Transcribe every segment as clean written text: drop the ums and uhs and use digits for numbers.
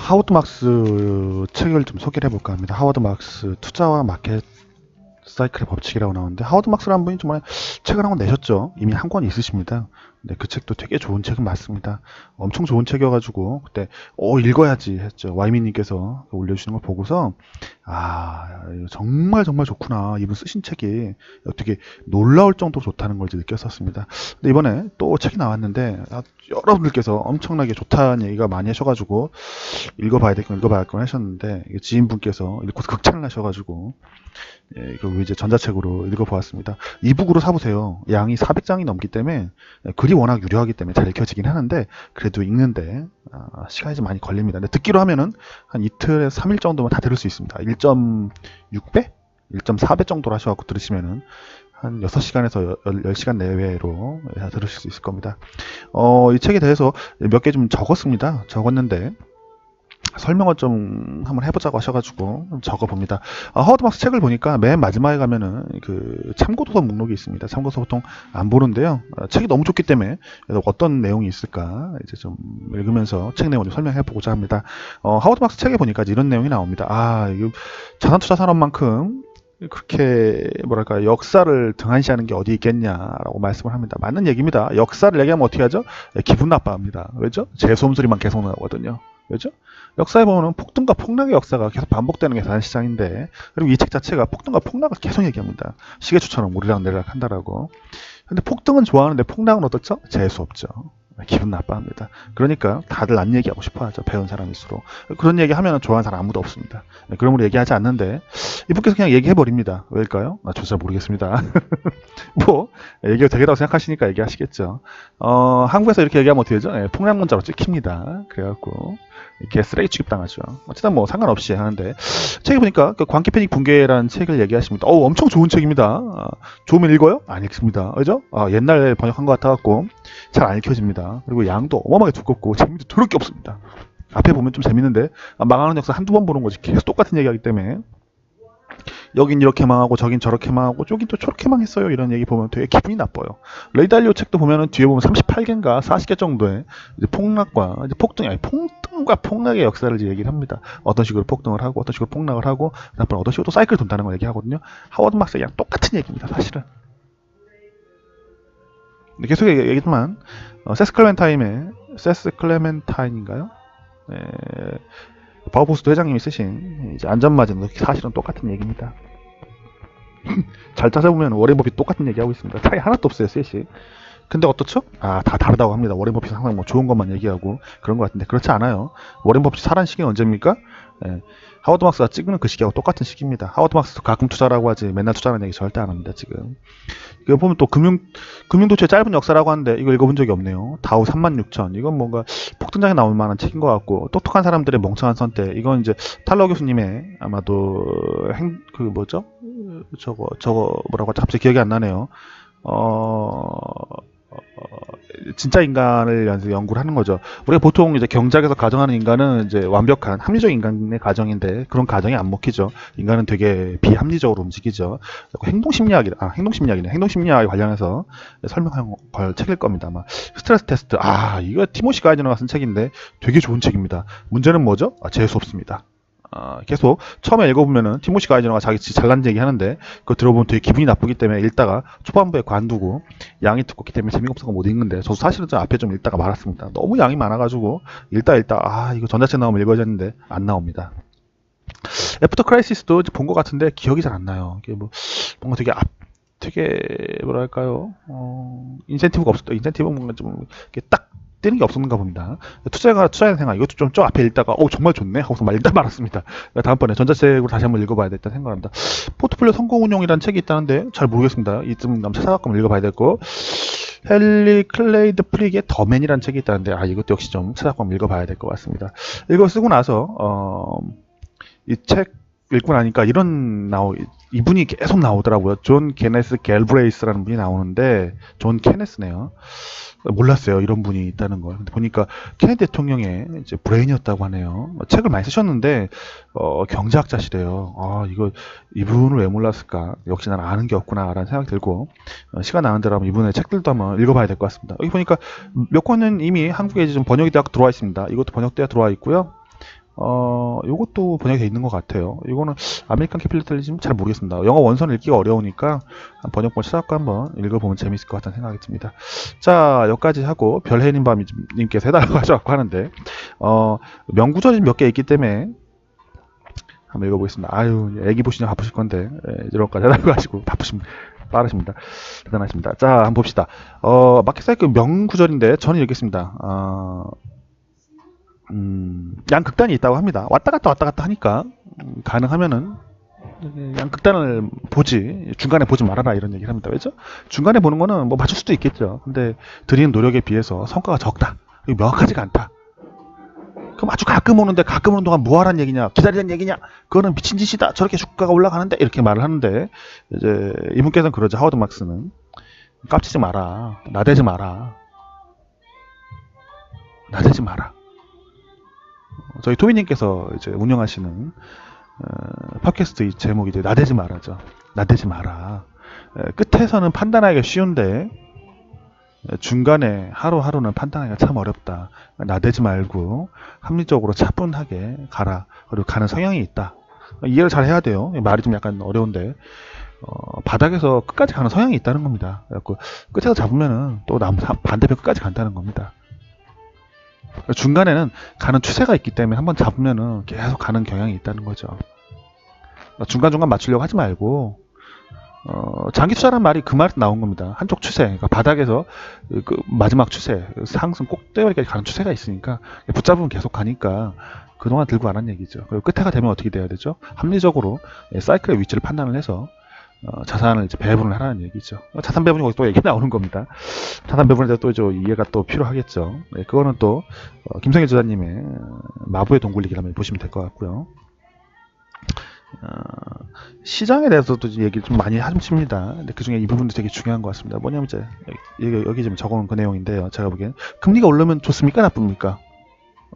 하워드 막스 책을 좀 소개를 해볼까 합니다. 하워드 막스 투자와 마켓 사이클의 법칙이라고 나오는데, 하워드 막스라는 분이 정말 책을 한 권 내셨죠. 이미 한 권 있으십니다. 근데 그 책도 되게 좋은 책은 맞습니다. 엄청 좋은 책이어가지고 그때 읽어야지 했죠. 와이미님께서 올려주시는 걸 보고서 이거 정말 정말 좋구나, 이분 쓰신 책이 되게 놀라울 정도로 좋다는 걸 이제 느꼈었습니다. 근데 이번에 또 책이 나왔는데 여러분들께서 엄청나게 좋다는 얘기가 많이 하셔가지고 읽어봐야 될 건 하셨는데, 지인분께서 읽고 극찬을 하셔가지고 이거 이제 전자책으로 읽어보았습니다. 이북으로 사보세요. 양이 400장이 넘기 때문에, 글이 워낙 유려하기 때문에 잘 읽혀지긴 하는데, 그래도 읽는데 시간이 좀 많이 걸립니다. 근데 듣기로 하면은 한 이틀에서 3일 정도면 다 들을 수 있습니다. 1.6배? 1.4배 정도로 하셔갖고 들으시면은 한 6시간에서 10시간 내외로 들으실 수 있을 겁니다. 이 책에 대해서 몇 개 좀 적었는데, 설명을 좀 한번 해보자고 하셔가지고 적어봅니다. 하워드 막스 책을 보니까 맨 마지막에 가면은 그 참고도서 목록이 있습니다. 참고서 보통 안 보는데요. 책이 너무 좋기 때문에 어떤 내용이 있을까 이제 좀 읽으면서 책 내용을 좀 설명해보고자 합니다. 하워드 막스 책에 보니까 이런 내용이 나옵니다. 이거 자산투자 산업만큼 그렇게 뭐랄까 역사를 등한시하는 게 어디 있겠냐라고 말씀을 합니다. 맞는 얘기입니다. 역사를 얘기하면 어떻게 하죠? 기분 나빠합니다. 왜죠? 재수음 소리만 계속 나오거든요. 왜죠? 역사에 보면 폭등과 폭락의 역사가 계속 반복되는 게 자산시장인데, 그리고 이 책 자체가 폭등과 폭락을 계속 얘기합니다. 시계추처럼 오르락내리락 한다라고. 근데 폭등은 좋아하는데 폭락은 어떻죠? 재수 없죠. 기분 나빠합니다. 그러니까 다들 안 얘기하고 싶어 하죠. 배운 사람일수록. 그런 얘기 하면 좋아하는 사람 아무도 없습니다. 그러므로 얘기하지 않는데, 이분께서 그냥 얘기해버립니다. 왜일까요? 저도 잘 모르겠습니다. 얘기가 되겠다고 생각하시니까 얘기하시겠죠. 한국에서 이렇게 얘기하면 어떻게 되죠? 폭락문자로 찍힙니다. 그래갖고 이렇게 쓰레기 취급당하죠. 어쨌든 상관없이 하는데, 책에 보니까 그 광기 패닉 붕괴라는 책을 얘기하십니다. 엄청 좋은 책입니다. 좋으면 읽어요? 안 읽습니다. 그죠? 옛날에 번역한 것 같아갖고 잘 안 읽혀집니다. 그리고 양도 어마어마하게 두껍고 재미도 더럽게 없습니다. 앞에 보면 좀 재밌는데, 망하는 역사 한두 번 보는 거지 계속 똑같은 얘기하기 때문에, 여긴 이렇게 망하고 저긴 저렇게 망하고 저긴 또 저렇게 망했어요, 이런 얘기 보면 되게 기분이 나빠요. 레이 달리오 책도 보면은 뒤에 보면 38개인가 40개 정도의 이제 폭락과 이제 폭등과 폭락의 역사를 이제 얘기를 합니다. 어떤 식으로 폭등을 하고 어떤 식으로 폭락을 하고 그다음에 어떤 식으로 또 사이클을 돈다는 걸 얘기하거든요. 하워드 막스랑 똑같은 얘기입니다, 사실은. 계속 얘기지만 세스 클레멘타인인가요? 바우포스트 회장님이 쓰신 이제 안전마진도 사실은 똑같은 얘기입니다. 잘 찾아보면 워렌 버핏 똑같은 얘기하고 있습니다. 차이 하나도 없어요, 셋이. 근데 어떻죠? 다 다르다고 합니다. 워렌 버핏은 항상 좋은 것만 얘기하고 그런 것 같은데, 그렇지 않아요. 워렌 버핏 살한 시기는 언제입니까? 하워드 막스가 찍는 그 시기하고 똑같은 시기입니다. 하워드 막스도 가끔 투자라고 하지 맨날 투자라는 얘기 절대 안 합니다, 지금. 이거 보면 또 금융도처의 짧은 역사라고 하는데, 이거 읽어본 적이 없네요. 다우 36,000. 이건 뭔가 폭등장에 나올 만한 책인 것 같고, 똑똑한 사람들의 멍청한 선택. 이건 이제 탈러 교수님의 아마도 뭐라고 하죠? 갑자기 기억이 안 나네요. 진짜 인간을 연구를 하는 거죠. 우리가 보통 이제 경작에서 가정하는 인간은 이제 완벽한 합리적 인간의 가정인데, 그런 가정이 안 먹히죠. 인간은 되게 비합리적으로 움직이죠. 행동심리학에 관련해서 설명한 걸 책일 겁니다. 아마 스트레스 테스트. 이거 티모시 가이저너가 쓴 책인데 되게 좋은 책입니다. 문제는 뭐죠? 재수 없습니다. 계속 처음에 읽어보면은 티모시 가이저너가 자기 잘난 얘기 하는데, 그거 들어보면 되게 기분이 나쁘기 때문에 읽다가 초반부에 관두고, 양이 두껍기 때문에 재미가 없어서 못 읽는데, 저도 사실은 좀 앞에 좀 읽다가 말았습니다. 너무 양이 많아가지고 읽다 이거 전자책 나오면 읽어야 되는데 안 나옵니다. 애프터 크라이시스도 본 것 같은데 기억이 잘 안 나요. 이게 뭔가 되게 뭐랄까요? 인센티브가 없었다. 인센티브가 뭔가 좀 이렇게 딱 뜨는 게 없었는가 봅니다. 투자의 생활, 이것도 좀 앞에 읽다가 정말 좋네 하고서 말 읽다 말았습니다. 다음번에 전자책으로 다시 한번 읽어봐야 되겠다는 생각을 합니다. 포트폴리오 성공 운용이라는 책이 있다는데 잘 모르겠습니다. 이쯤 찾아갖고 읽어봐야 될 거. 헨리 클레이드 프릭의 더맨이라는 책이 있다는데, 이것도 역시 좀 찾아갖고 읽어봐야 될 것 같습니다. 이거 쓰고 나서 이 책 읽고 나니까 이분이 계속 나오더라고요. 존 케네스 갤브레이스라는 분이 나오는데, 존 케네스네요. 몰랐어요, 이런 분이 있다는 걸. 근데 보니까 케네디 대통령의 이제 브레인이었다고 하네요. 책을 많이 쓰셨는데 경제학자시래요. 이분을 왜 몰랐을까? 역시 난 아는 게 없구나라는 생각이 들고, 시간 나는 대로 한번 이분의 책들도 한번 읽어봐야 될 것 같습니다. 여기 보니까 몇 권은 이미 한국에 이제 좀 번역이 되어 들어와 있습니다. 이것도 번역되어 들어와 있고요. 요것도 번역이 돼 있는 것 같아요. 이거는 아메리칸 캐피탈리즘 잘 모르겠습니다. 영어 원서는 읽기가 어려우니까 번역본 찾아갖고 한번 읽어보면 재밌을 것 같다는 생각이 듭니다. 자, 여기까지 하고 별해님님께서 해달라고 하셔갖고 하는데 명구절이 몇 개 있기 때문에 한번 읽어보겠습니다. 아유, 애기 보시냐 바쁘실 건데 이런 것까지 해달라고 하시고 빠르십니다. 대단하십니다. 자, 한번 봅시다. 마켓 사이클 명구절인데 저는 읽겠습니다. 양극단이 있다고 합니다. 왔다 갔다 하니까 가능하면은 양극단을 보지 중간에 보지 말아라 이런 얘기를 합니다. 왜죠? 중간에 보는 거는 뭐 맞출 수도 있겠죠. 근데 드리는 노력에 비해서 성과가 적다. 명확하지가 않다. 그럼 아주 가끔 오는데 가끔 오는 동안 뭐하란 얘기냐, 기다리란 얘기냐, 그거는 미친 짓이다. 저렇게 주가가 올라가는데 이렇게 말을 하는데 이제 이분께서는 그러죠. 하워드 막스는 깝치지 마라, 나대지 마라. 저희 토미님께서 이제 운영하시는 팟캐스트 이 제목이 이제 나대지 말아죠. 나대지 마라. 끝에서는 판단하기가 쉬운데 중간에 하루하루는 판단하기가 참 어렵다. 나대지 말고 합리적으로 차분하게 가라. 그리고 가는 성향이 있다. 이해를 잘 해야 돼요. 말이 좀 약간 어려운데 바닥에서 끝까지 가는 성향이 있다는 겁니다. 그래서 끝에서 잡으면은 또 반대편 끝까지 간다는 겁니다. 중간에는 가는 추세가 있기 때문에 한번 잡으면은 계속 가는 경향이 있다는 거죠. 중간중간 맞추려고 하지 말고 장기 투자라는 말이 그 말에서 나온 겁니다. 한쪽 추세, 그러니까 바닥에서 그 마지막 추세, 상승 꼭대기까지 가는 추세가 있으니까 붙잡으면 계속 가니까 그동안 들고 가란 얘기죠. 그리고 끝에가 되면 어떻게 돼야 되죠? 합리적으로 사이클의 위치를 판단을 해서 자산을 이제 배분을 하라는 얘기죠. 자산 배분이 거기서 또 얘기 나오는 겁니다. 자산 배분에 대해서 또 이해가 또 필요하겠죠. 네, 그거는 또 김성일 저자님의 마부의 동굴리기를 한번 보시면 될 것 같고요. 시장에 대해서도 얘기를 좀 많이 하십니다. 근데 그 중에 이 부분도 되게 중요한 것 같습니다. 뭐냐면 이제 여기 지금 적어놓은 그 내용인데요. 제가 보기엔 금리가 오르면 좋습니까, 나쁩니까?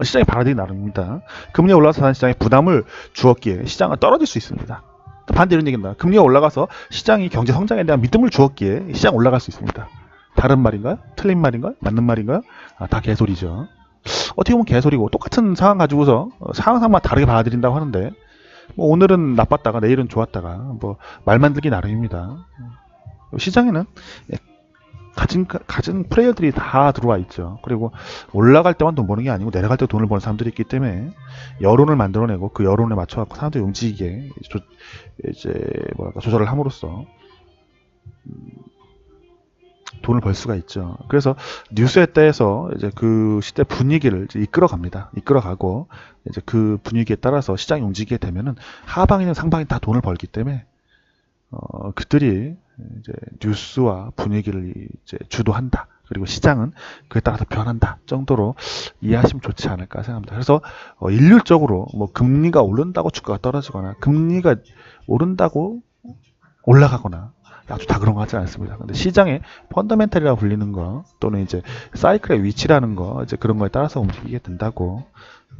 시장의 바라들이 나릅니다. 금리가 올라서 자산 시장에 부담을 주었기에 시장은 떨어질 수 있습니다. 반대 이런 얘기입니다. 금리가 올라가서 시장이 경제 성장에 대한 믿음을 주었기에 시장 올라갈 수 있습니다. 다른 말인가요? 틀린 말인가요? 맞는 말인가요? 다 개소리죠. 어떻게 보면 개소리고 똑같은 상황 가지고서 상황만 다르게 받아들인다고 하는데 뭐 오늘은 나빴다가 내일은 좋았다가 뭐 말 만들기 나름입니다. 시장에는 가진 플레이어들이 다 들어와 있죠. 그리고 올라갈 때만 돈 버는 게 아니고 내려갈 때 돈을 버는 사람들이 있기 때문에 여론을 만들어내고 그 여론에 맞춰갖고 사람들이 움직이게 이제 조절을 함으로써 돈을 벌 수가 있죠. 그래서 뉴스에 따라서 이제 그 시대 분위기를 이제 이끌어가고 이제 그 분위기에 따라서 시장이 움직이게 되면은 하방이든 상방이 다 돈을 벌기 때문에 그들이 이제 뉴스와 분위기를 이제 주도한다. 그리고 시장은 그에 따라서 변한다 정도로 이해하시면 좋지 않을까 생각합니다. 그래서 일률적으로 뭐 금리가 오른다고 주가가 떨어지거나 금리가 오른다고 올라가거나 아주 다 그런 거 하지 않습니다. 근데 시장의 펀더멘탈이라고 불리는 거 또는 이제 사이클의 위치라는 거 이제 그런 거에 따라서 움직이게 된다고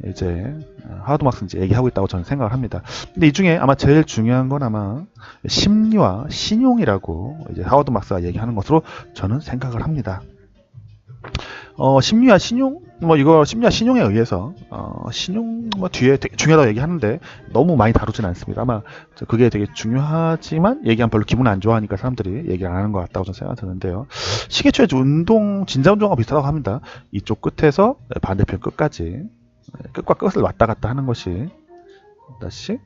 이제 하워드 막스 이제 얘기하고 있다고 저는 생각을 합니다. 근데 이 중에 아마 제일 중요한 건 아마 심리와 신용이라고 이제 하워드 막스가 얘기하는 것으로 저는 생각을 합니다. 심리와 신용 심리와 신용에 의해서 신용 뒤에 되게 중요하다고 얘기하는데 너무 많이 다루지는 않습니다. 아마 그게 되게 중요하지만 얘기하면 별로 기분 안 좋아하니까 사람들이 얘기를 안 하는 것 같다고 저는 생각이 드는데요. 시계초의 진자 운동하고 비슷하다고 합니다. 이쪽 끝에서 반대편 끝까지 끝과 끝을 왔다 갔다 하는 것이 다시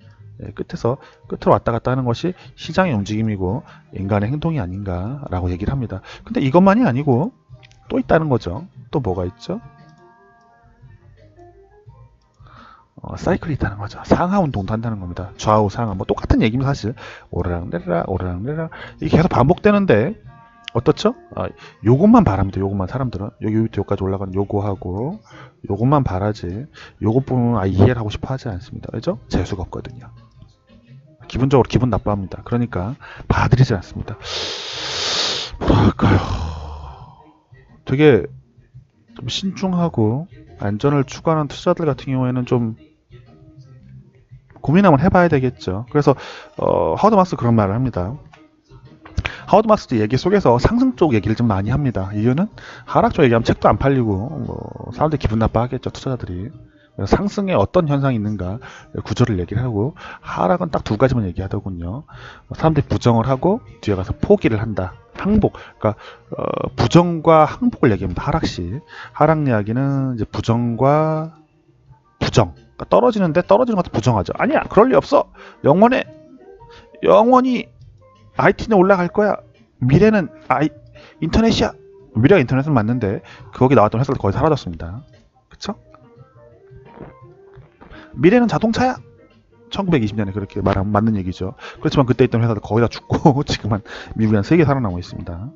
끝에서 끝으로 왔다 갔다 하는 것이 시장의 움직임이고 인간의 행동이 아닌가라고 얘기를 합니다. 근데 이것만이 아니고 또 있다는 거죠. 또 뭐가 있죠? 사이클이 있다는 거죠. 상하 운동도 한다는 겁니다. 좌우 상하 뭐 똑같은 얘기입니다. 사실 오르락 내리락 이게 계속 반복되는데 어떻죠? 요것만 바랍니다. 요것만 사람들은 여기부터 여기까지 올라가는 요거하고 요것만 바라지 요것 보면 이해를 하고 싶어 하지 않습니다. 그죠? 재수가 없거든요. 기본적으로 기분 나빠합니다. 그러니까 받아들이지 않습니다. 뭐랄까요? 되게 좀 신중하고 안전을 추구하는 투자들 같은 경우에는 좀 고민 한번 해봐야 되겠죠. 그래서 하워드 막스 그런 말을 합니다. 하워드 막스도 얘기 속에서 상승 쪽 얘기를 좀 많이 합니다. 이유는 하락 쪽 얘기하면 책도 안 팔리고 뭐 사람들이 기분 나빠하겠죠. 투자자들이 상승에 어떤 현상이 있는가 구조를 얘기를 하고, 하락은 딱 두 가지만 얘기하더군요. 사람들이 부정을 하고 뒤에 가서 포기를 한다. 항복, 그러니까 부정과 항복을 얘기합니다. 하락시 하락 이야기는 이제 부정과 부정. 그러니까 떨어지는데 떨어지는 것도 부정하죠. 아니야, 그럴 리 없어. 영원해. 영원히 IT는 올라갈 거야. 미래는 인터넷이야. 미래가 인터넷은 맞는데 거기 나왔던 회사들 거의 사라졌습니다. 그쵸? 미래는 자동차야. 1920년에 그렇게 말하면 맞는 얘기죠. 그렇지만 그때 있던 회사들 거의 다 죽고 지금 한 미국에 한 3개 살아남아 있습니다.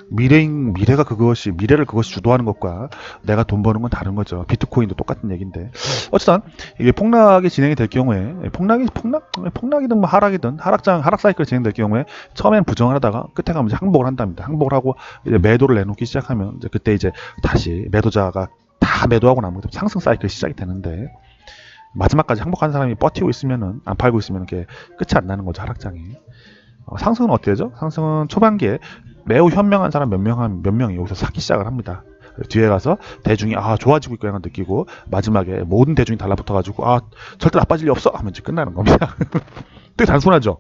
미래를 그것이 주도하는 것과 내가 돈 버는 건 다른 거죠. 비트코인도 똑같은 얘기인데. 어쨌든 이게 폭락이 진행이 될 경우에 폭락이든 뭐 하락 사이클이 진행될 경우에 처음엔 부정을 하다가 끝에 가면 이제 항복을 한답니다. 항복을 하고 이제 매도를 내놓기 시작하면 이제 그때 이제 다시 매도자가 다 매도하고 나면 상승 사이클이 시작이 되는데, 마지막까지 항복한 사람이 버티고 있으면은, 안 팔고 있으면 이게 끝이 안 나는 거죠, 하락장이. 상승은 어떻게 되죠? 상승은 초반기에 매우 현명한 사람 몇 명이 여기서 사기 시작을 합니다. 뒤에 가서 대중이 좋아지고 있구나 느끼고, 마지막에 모든 대중이 달라붙어가지고 절대 나빠질 리 없어 하면 이제 끝나는 겁니다. 되게 단순하죠?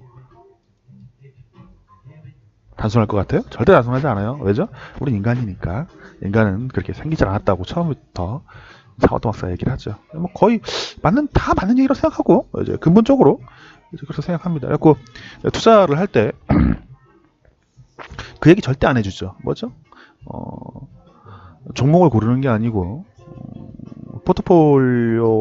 단순할 것 같아요? 절대 단순하지 않아요. 왜죠? 우린 인간이니까. 인간은 그렇게 생기지 않았다고 처음부터 하워드 막스가 얘기를 하죠. 뭐 거의 다 맞는 얘기라고 생각하고, 이제 근본적으로 이제 그렇게 생각합니다. 그래서 투자를 할 때 그 얘기 절대 안 해주죠. 뭐죠? 종목을 고르는 게 아니고 포트폴리오를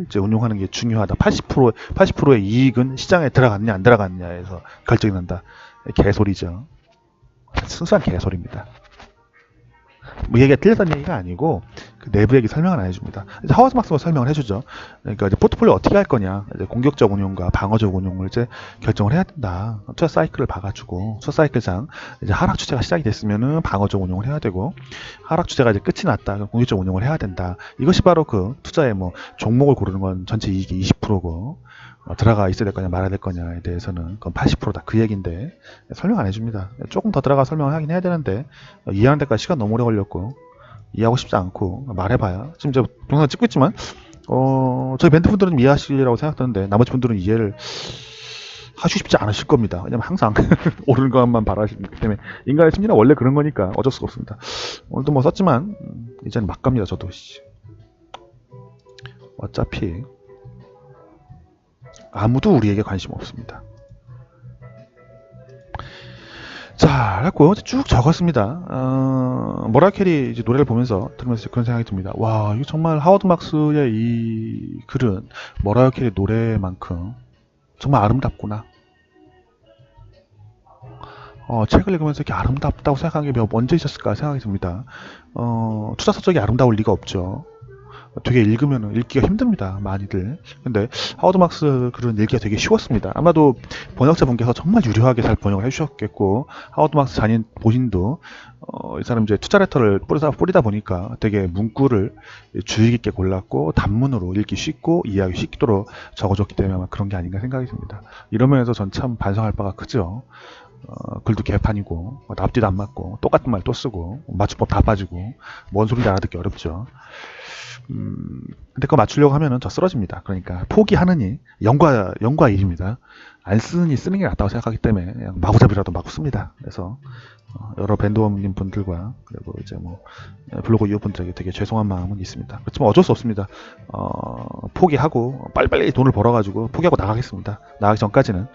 이제 운용하는 게 중요하다. 80%의 이익은 시장에 들어갔냐 안 들어갔냐에서 결정이 난다. 개소리죠. 순수한 개소리입니다. 뭐 얘기가 틀렸다는 얘기가 아니고 그 내부 얘기 설명을 안 해줍니다. 이제 하워드 막스가 설명을 해주죠. 그러니까 이제 포트폴리오 어떻게 할 거냐, 이제 공격적 운용과 방어적 운용을 이제 결정을 해야 된다. 투자 사이클을 봐가지고 투자 사이클상 이제 하락 추세가 시작이 됐으면은 방어적 운용을 해야 되고, 하락 추세가 이제 끝이 났다. 공격적 운용을 해야 된다. 이것이 바로 그 투자의 뭐 종목을 고르는 건 전체 이익이 20%고 들어가 있어야 될 거냐 말아야 될 거냐에 대해서는 그건 80%다 그 얘기인데 설명 안 해줍니다. 조금 더 들어가 설명을 하긴 해야 되는데 이해하는 데까지 시간 너무 오래 걸렸고 이해하고 싶지 않고 말해봐야, 지금 제가 동영상 찍고 있지만 저희 멘트 분들은 좀 이해하시리라고 생각하는데 나머지 분들은 이해를 하시고 싶지 않으실 겁니다. 왜냐면 항상 옳은 것만 바라시기 때문에. 인간의 심리는 원래 그런 거니까 어쩔 수가 없습니다. 오늘도 뭐 썼지만 이제는 막 갑니다. 저도 어차피 아무도 우리에게 관심 없습니다. 자, 그래갖고 쭉 적었습니다. 머라이어 캐리 이제 노래를 보면서 들으면서 그런 생각이 듭니다. 와, 이거 정말 하워드 막스의 이 글은 머라이어 캐리 노래만큼 정말 아름답구나. 책을 읽으면서 이렇게 아름답다고 생각한 게 언제 있었을까 생각이 듭니다. 투자 서적이 아름다울 리가 없죠. 되게 읽으면 읽기가 힘듭니다, 많이들. 근데 하워드 막스 글은 읽기가 되게 쉬웠습니다. 아마도 번역자분께서 정말 유려하게 잘 번역을 해주셨겠고, 하워드 막스 자신 본인도 이 사람 이제 투자 레터를 뿌리다 보니까 되게 문구를 주의 깊게 골랐고 단문으로 읽기 쉽고 이해하기 쉽도록 적어줬기 때문에 아마 그런 게 아닌가 생각이 듭니다. 이런 면에서 전 참 반성할 바가 크죠. 글도 개판이고 앞뒤도 안 맞고 똑같은 말 또 쓰고 맞춤법 다 빠지고 뭔 소리인지 알아듣기 어렵죠. 근데 그거 맞추려고 하면은 저 쓰러집니다. 그러니까 포기하느니 영과 일입니다. 안 쓰느니 쓰는 게 낫다고 생각하기 때문에 그냥 마구잡이라도 마구 씁니다. 그래서 여러 밴드워님 분들과 그리고 이제 뭐 블로그 이웃분들에게 되게 죄송한 마음은 있습니다. 그렇지만 어쩔 수 없습니다. 포기하고 빨리빨리 돈을 벌어가지고 포기하고 나가겠습니다. 나가기 전까지는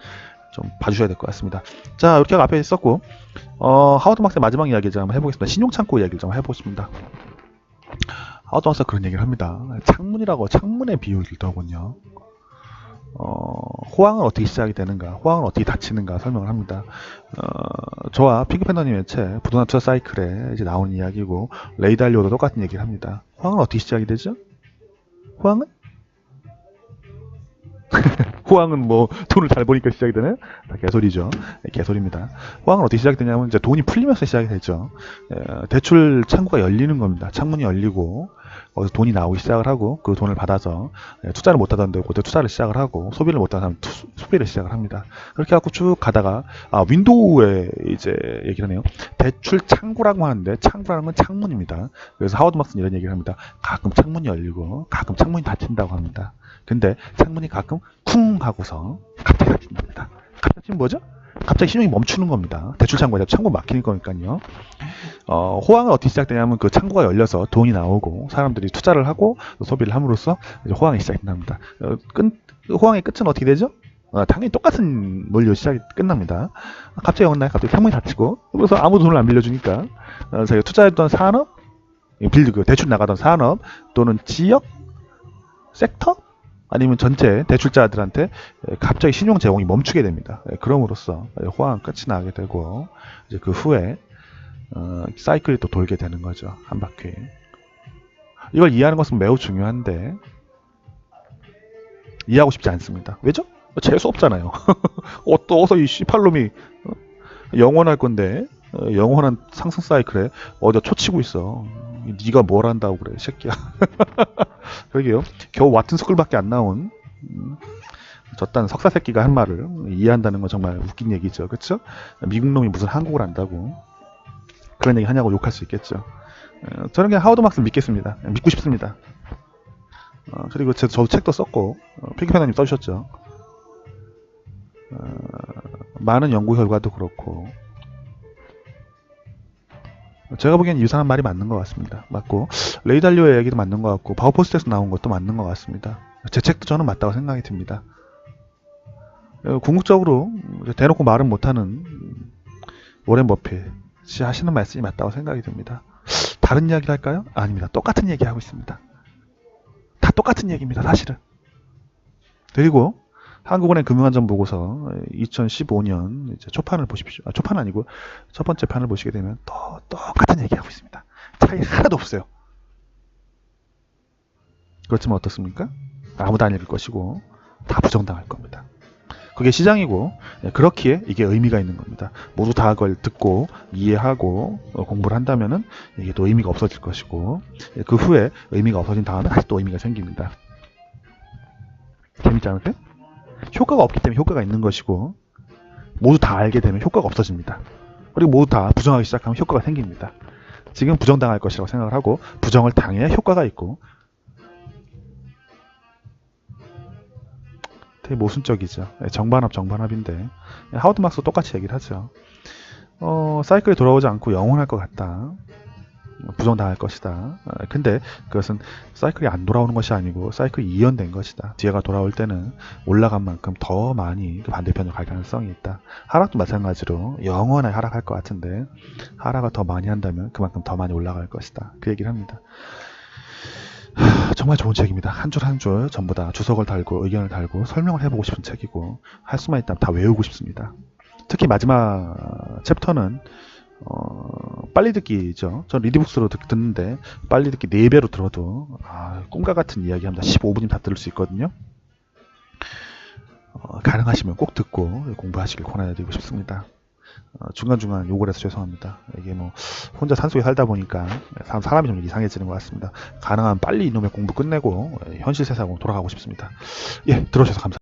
좀 봐주셔야 될 것 같습니다. 자, 이렇게 앞에 있었고 하워드 막스의 마지막 이야기를 한번 해보겠습니다. 신용창고 이야기를 좀 해보겠습니다. 하워드 막스가 그런 얘기를 합니다. 창문의 비유를 들더군요. 호황은 어떻게 시작이 되는가, 호황은 어떻게 닫히는가 설명을 합니다. 저와 핑크팬더님의 책 부동산 투자 사이클에 이제 나오는 이야기고, 레이 달리오도 똑같은 얘기를 합니다. 호황은 어떻게 시작이 되죠? 호황은? 호황은 뭐 돈을 잘 버니까 시작이 되네? 개소리죠. 개소리입니다. 호황은 어떻게 시작이 되냐면 이제 돈이 풀리면서 시작이 되죠. 대출 창구가 열리는 겁니다. 창문이 열리고 거기서 돈이 나오기 시작을 하고 그 돈을 받아서 투자를 못하던데 그때 투자를 시작을 하고 소비를 못하는 사람 소비를 시작을 합니다. 그렇게 해갖고 쭉 가다가 윈도우에 이제 얘기를 하네요. 대출 창구라고 하는데 창구라는 건 창문입니다. 그래서 하워드 막스는 이런 얘기를 합니다. 가끔 창문이 열리고 가끔 창문이 닫힌다고 합니다. 근데 창문이 가끔 쿵 하고서 갑자기 닫힌답니다. 갑자기 뭐죠? 갑자기 신용이 멈추는 겁니다. 대출 창구에다 창구 막히는 거니까요. 호황은 어떻게 시작되냐면 그 창구가 열려서 돈이 나오고 사람들이 투자를 하고 소비를 함으로써 이제 호황이 시작된답니다. 호황의 끝은 어떻게 되죠? 당연히 똑같은 논리로 시작이 끝납니다. 갑자기 어느 날 갑자기 창문이 닫히고 그래서 아무도 돈을 안 빌려주니까 저희가 투자했던 산업, 대출 나가던 산업 또는 지역, 섹터 아니면 전체 대출자들한테 갑자기 신용 제공이 멈추게 됩니다. 그럼으로써 호황은 끝이 나게 되고 이제 그 후에 사이클이 또 돌게 되는 거죠. 한 바퀴. 이걸 이해하는 것은 매우 중요한데 이해하고 싶지 않습니다. 왜죠? 재수 없잖아요. 또 어서 이 씨팔놈이 영원할 건데 영원한 상승 사이클에 어디다 초치고 있어. 네가 뭘 한다고 그래, 새끼야. 그러게요. 겨우 와튼 스쿨밖에 안 나온 저딴 석사 새끼가 한 말을 이해한다는 건 정말 웃긴 얘기죠. 그렇죠? 미국 놈이 무슨 한국을 안다고 그런 얘기 하냐고 욕할 수 있겠죠. 저는 그냥 하워드 막스 믿겠습니다. 믿고 싶습니다. 그리고 저도 책도 썼고 핑크패너님 써주셨죠. 많은 연구 결과도 그렇고 제가 보기엔 이 사람 말이 맞는 것 같습니다. 맞고 레이 달리오의 얘기도 맞는 것 같고 바우포스트에서 나온 것도 맞는 것 같습니다. 제 책도 저는 맞다고 생각이 듭니다. 궁극적으로 대놓고 말은 못하는 워렌 버핏이 하시는 말씀이 맞다고 생각이 듭니다. 다른 이야기를 할까요? 아닙니다. 똑같은 얘기 하고 있습니다. 다 똑같은 얘기입니다. 사실은. 그리고 한국은행 금융안전보고서 2015년 이제 초판을 보십시오. 초판 아니고 첫 번째 판을 보시게 되면 똑같은 얘기하고 있습니다. 차이 하나도 없어요. 그렇지만 어떻습니까? 아무도 안 읽을 것이고 다 부정당할 겁니다. 그게 시장이고 그렇기에 이게 의미가 있는 겁니다. 모두 다 그걸 듣고 이해하고 공부를 한다면은 이게 또 의미가 없어질 것이고 그 후에 의미가 없어진 다음에 다시 또 의미가 생깁니다. 재밌지 않으세요? 효과가 없기 때문에 효과가 있는 것이고 모두 다 알게 되면 효과가 없어집니다. 그리고 모두 다 부정하기 시작하면 효과가 생깁니다. 지금 부정당할 것이라고 생각을 하고 부정을 당해야 효과가 있고 되게 모순적이죠. 정반합인데 하워드 막스도 똑같이 얘기를 하죠. 사이클이 돌아오지 않고 영원할 것 같다. 부정당할 것이다. 근데 그것은 사이클이 안 돌아오는 것이 아니고 사이클이 이연된 것이다. 뒤에가 돌아올 때는 올라간 만큼 더 많이 그 반대편으로 갈 가능성이 있다. 하락도 마찬가지로 영원하게 하락할 것 같은데 하락을 더 많이 한다면 그만큼 더 많이 올라갈 것이다. 그 얘기를 합니다. 정말 좋은 책입니다. 한 줄 한 줄 전부 다 주석을 달고 의견을 달고 설명을 해보고 싶은 책이고 할 수만 있다면 다 외우고 싶습니다. 특히 마지막 챕터는 빨리 듣기죠. 전 리디북스로 듣는데 빨리 듣기 4배로 들어도 꿈과 같은 이야기 합니다. 15분이면 다 들을 수 있거든요. 가능하시면 꼭 듣고 공부하시길 권해드리고 싶습니다. 중간중간 욕을 해서 죄송합니다. 이게 뭐 혼자 산속에 살다 보니까 사람이 좀 이상해지는 것 같습니다. 가능하면 빨리 이놈의 공부 끝내고 현실 세상으로 돌아가고 싶습니다. 예, 들어주셔서 감사합니다.